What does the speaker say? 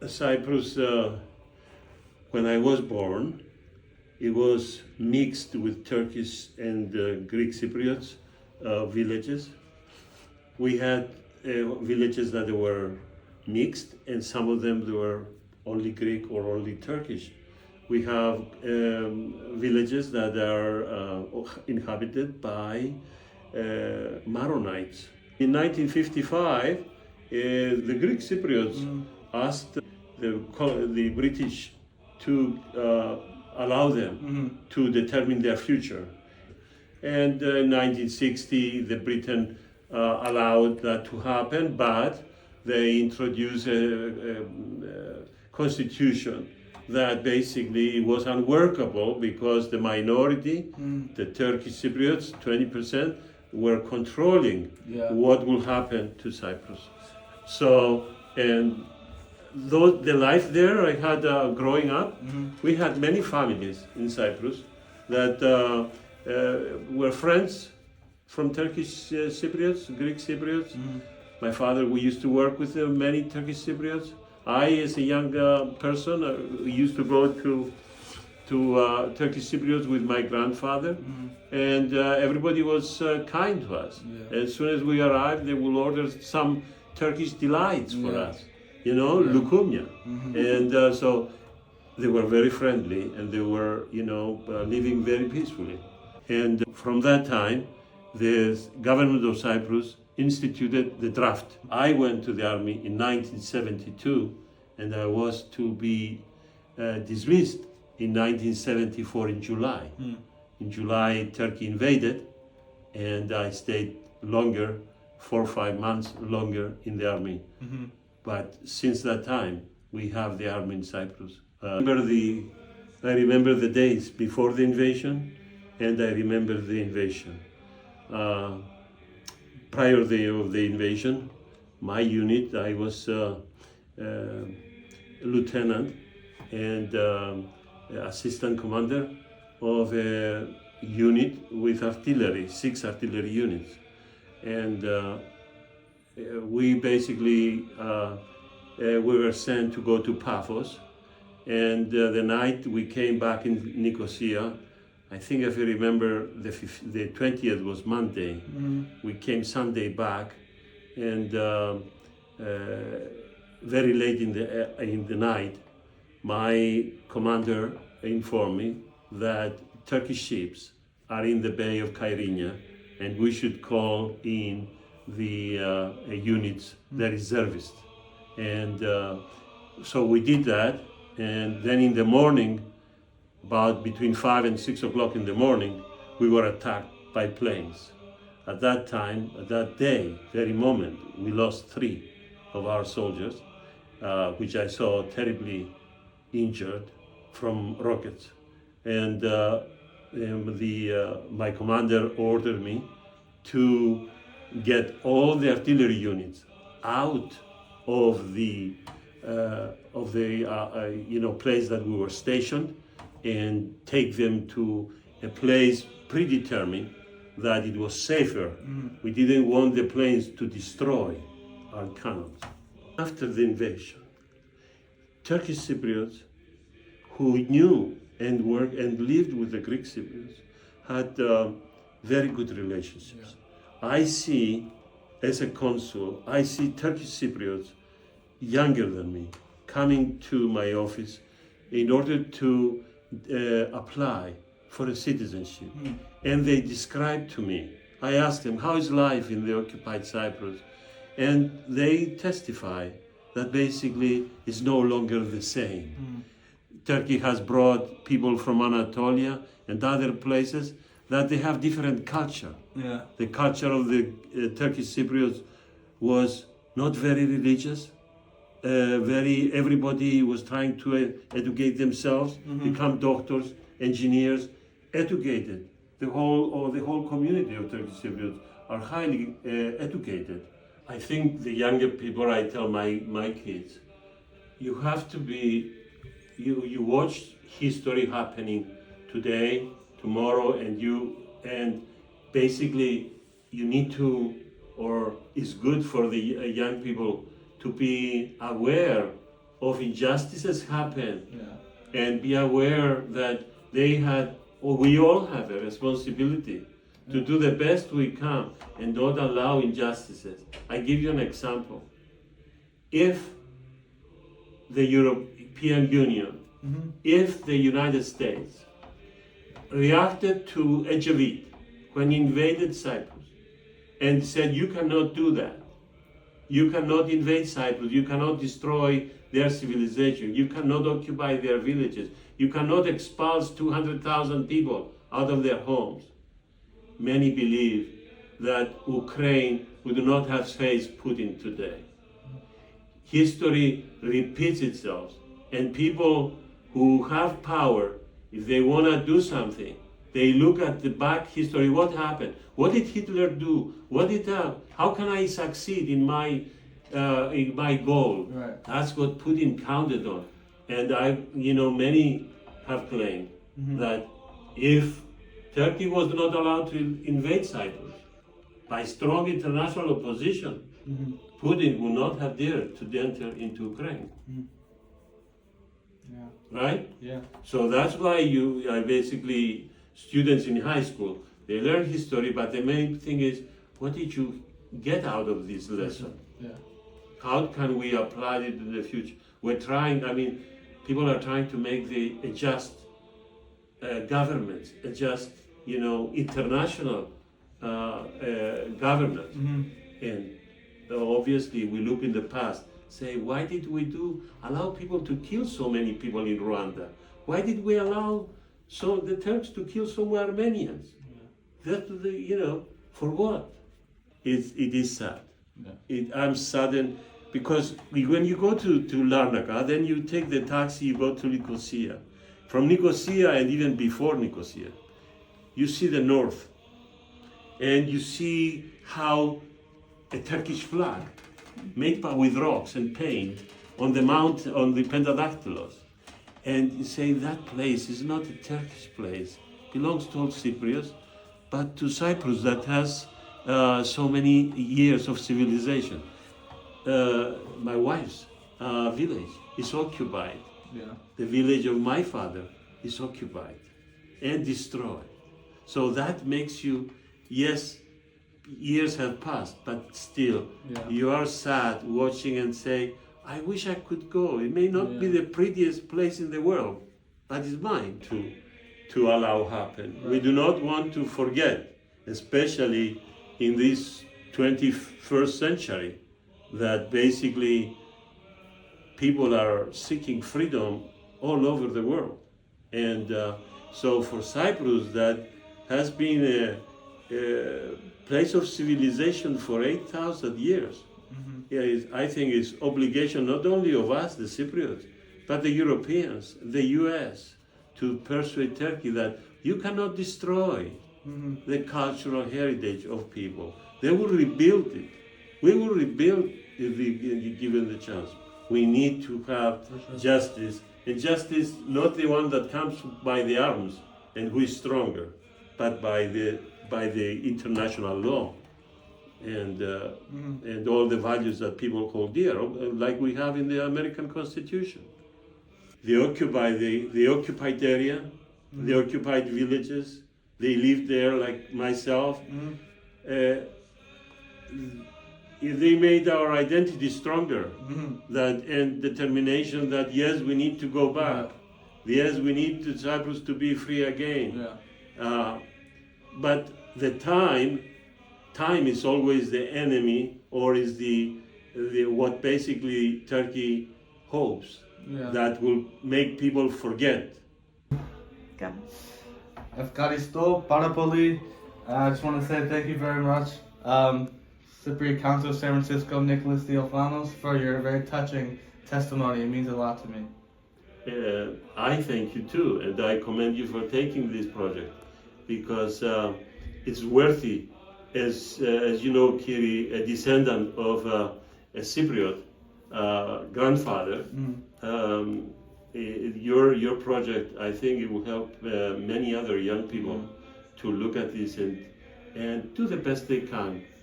Cyprus, when I was born, it was mixed with Turkish and Greek Cypriots villages. We had villages that were mixed, and some of them were only Greek or only Turkish. We have villages that are inhabited by Maronites. In 1955, the Greek Cypriots asked the British to allow them to determine their future. And in 1960, the Britain allowed that to happen, but they introduced a constitution that basically was unworkable because the minority, the Turkish Cypriots, 20%, were controlling what will happen to Cyprus. So, and though the life there I had growing up, we had many families in Cyprus that were friends from Turkish Cypriots, Greek Cypriots. My father, we used to work with many Turkish Cypriots. I, as a young person, used to go to Turkish Cypriots with my grandfather, and everybody was kind to us. As soon as we arrived, they will order some Turkish delights for us, you know, lukumia. And so they were very friendly, and they were, you know, living very peacefully. And from that time, the government of Cyprus instituted the draft. I went to the army in 1972, and I was to be dismissed in 1974 in July. In July, Turkey invaded, and I stayed longer, 4 or 5 months longer in the army. But since that time, we have the army in Cyprus. I remember the days before the invasion, and I remember the invasion. Prior of the invasion, my unit, I was lieutenant and assistant commander of a unit with artillery, 6 artillery units. And we basically, we were sent to go to Paphos. And the night we came back in Nicosia, I think if you remember, the 20th was Monday. We came Sunday back, and very late in the night, my commander informed me that Turkish ships are in the Bay of Kyrenia, and we should call in the units, the reservists. And so we did that, and then in the morning, about between 5 and 6 o'clock in the morning, we were attacked by planes. At that time, at that day, very moment, we lost 3 of our soldiers, which I saw terribly injured from rockets. And my commander ordered me to get all the artillery units out of the place that we were stationed, and take them to a place predetermined that it was safer. We didn't want the planes to destroy our cannons. After the invasion, Turkish Cypriots who knew and worked and lived with the Greek Cypriots had very good relationships. I see, as a consul, I see Turkish Cypriots younger than me coming to my office in order to apply for a citizenship. And they described to me, I asked them, how is life in the occupied Cyprus? And they testify that basically it's no longer the same. Turkey has brought people from Anatolia and other places that they have different culture. The culture of the Turkish Cypriots was not very religious. Everybody was trying to educate themselves, become doctors, engineers, educated. The whole community of Turkish Cypriots are highly educated. I think the younger people, I tell my kids, you have to be, you watch history happening today, tomorrow, and basically you need to, or it's good for the young people to be aware of injustices happen, and be aware that they had, or we all have a responsibility to do the best we can and not allow injustices. I give you an example. If the European Union, if the United States reacted to Egypt when he invaded Cyprus and said, you cannot do that. You cannot invade Cyprus. You cannot destroy their civilization. You cannot occupy their villages. You cannot expel 200,000 people out of their homes. Many believe that Ukraine would not have faced Putin today. History repeats itself, and people who have power, if they want to do something, they look at the back history. What happened? What did Hitler do? How can I succeed in my goal? Right. That's what Putin counted on. And many have claimed that if Turkey was not allowed to invade Cyprus by strong international opposition, Putin would not have dared to enter into Ukraine. Yeah. Right? Yeah. So that's why basically students in high school, they learn history, but the main thing is, what did you get out of this lesson? Yeah. How can we apply it in the future? We're trying, people are trying to make a just government, a just, international governance. And obviously we look in the past, say, why did we allow people to kill so many people in Rwanda? Why did we allow the Turks to kill so many Armenians? For what? It is sad. I'm saddened because when you go to Larnaca, then you take the taxi, you go to Nicosia. From Nicosia and even before Nicosia, you see the north, and you see how a Turkish flag made with rocks and paint on the Pentadactylos. And you say that place is not a Turkish place, belongs to all Cypriots, but to Cyprus that has so many years of civilization. My wife's village is occupied. Yeah. The village of my father is occupied and destroyed. So that makes you, yes, years have passed, but still you are sad watching and say, I wish I could go. It may not be the prettiest place in the world, but it's mine to allow happen. Right. We do not want to forget, especially in this 21st century, that basically people are seeking freedom all over the world. And so for Cyprus, that has been a place of civilization for 8,000 years. I think it's obligation not only of us, the Cypriots, but the Europeans, the US, to persuade Turkey that you cannot destroy the cultural heritage of people. They will rebuild it. We will rebuild if we given the chance. We need to have justice, and justice not the one that comes by the arms and who is stronger, but by the international law and all the values that people hold dear, like we have in the American Constitution. They occupy the occupied area, the occupied villages. They live there like myself. They made our identity stronger, and determination that yes, we need to go back. Yes, we need Cyprus to be free again. But the time is always the enemy, or is the what basically Turkey hopes that will make people forget. Evkaristo, Parapoli. I just want to say thank you very much, Cypriot Consul San Francisco, Nicolaos Theophanou, for your very touching testimony. It means a lot to me. I thank you too, and I commend you for taking this project, because it's worthy. As you know, Kiri, a descendant of a Cypriot grandfather, your project, I think it will help many other young people to look at this and do the best they can